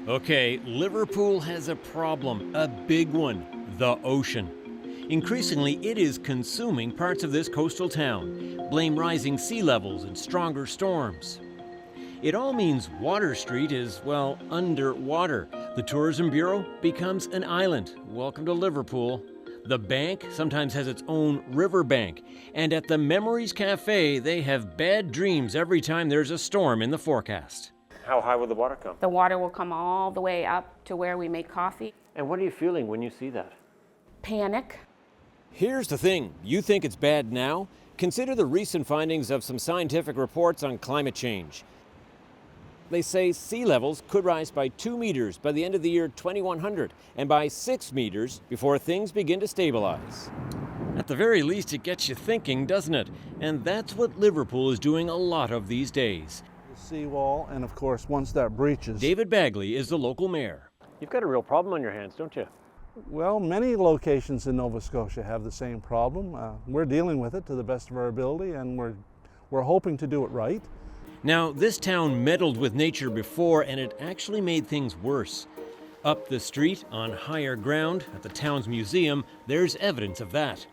Okay, Liverpool has a problem, a big one, the ocean. Increasingly, it is consuming parts of this coastal town. Blame rising sea levels and stronger storms. It all means Water Street is, well, underwater. The Tourism Bureau becomes an island. Welcome to Liverpool. The bank sometimes has its own riverbank. And at the Memories Cafe, they have bad dreams every time there's a storm in the forecast. How high will the water come? The water will come all the way up to where we make coffee. And what are you feeling when you see that? Panic. Here's the thing. You think it's bad now? Consider the recent findings of some scientific reports on climate change. They say sea levels could rise by 2 meters by the end of the year 2100 and by 6 meters before things begin to stabilize. At the very least, it gets you thinking, doesn't it? And that's what Liverpool is doing a lot of these days. The seawall, and of course, once that breaches... David Bagley is the local mayor. You've got a real problem on your hands, don't you? Well, many locations in Nova Scotia have the same problem. We're dealing with it to the best of our ability, and we're hoping to do it right. Now, this town meddled with nature before, and it actually made things worse. Up the street, on higher ground, at the town's museum, there's evidence of that.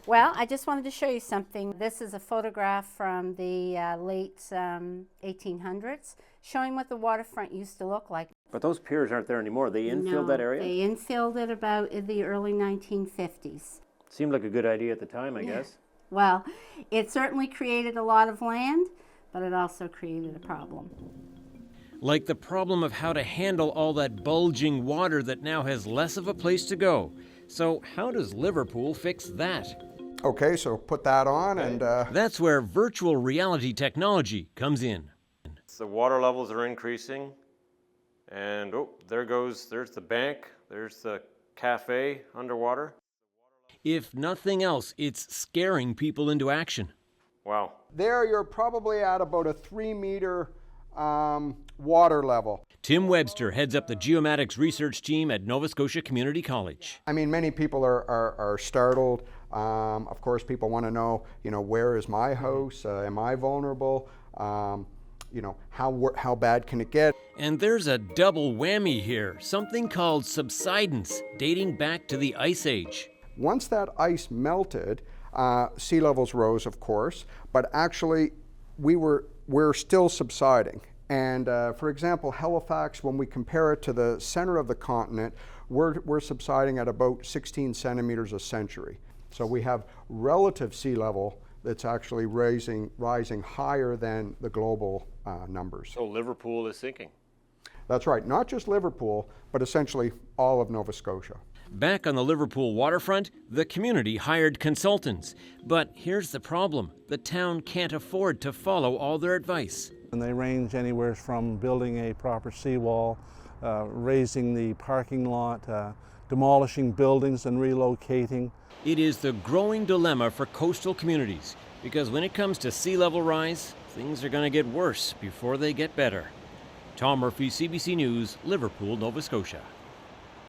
Well, I just wanted to show you something. This is a photograph from the late 1800s, showing what the waterfront used to look like. But those piers aren't there anymore. They infilled that area? They infilled it about in the early 1950s. Seemed like a good idea at the time, I guess. Well, it certainly created a lot of land, but it also created a problem. Like the problem of how to handle all that bulging water that now has less of a place to go. So how does Liverpool fix that? Okay, so put that on and... That's where virtual reality technology comes in. The water levels are increasing, and there's the bank, there's the cafe underwater. If nothing else, it's scaring people into action. Wow. There you're probably at about a 3-meter water level. Tim Webster heads up the geomatics research team at Nova Scotia Community College. I mean, many people are startled. Of course, people want to know, where is my house? Am I vulnerable? How bad can it get? And there's a double whammy here, something called subsidence, dating back to the Ice Age. Once that ice melted, sea levels rose, of course, but actually we're still subsiding. And for example, Halifax, when we compare it to the center of the continent, we're subsiding at about 16 centimeters a century. So we have relative sea level that's actually rising higher than the global numbers. So Liverpool is sinking. That's right, not just Liverpool, but essentially all of Nova Scotia. Back on the Liverpool waterfront, the community hired consultants. But here's the problem. The town can't afford to follow all their advice. And they range anywhere from building a proper seawall, raising the parking lot, demolishing buildings and relocating. It is the growing dilemma for coastal communities, because when it comes to sea level rise, things are going to get worse before they get better. Tom Murphy, CBC News, Liverpool, Nova Scotia.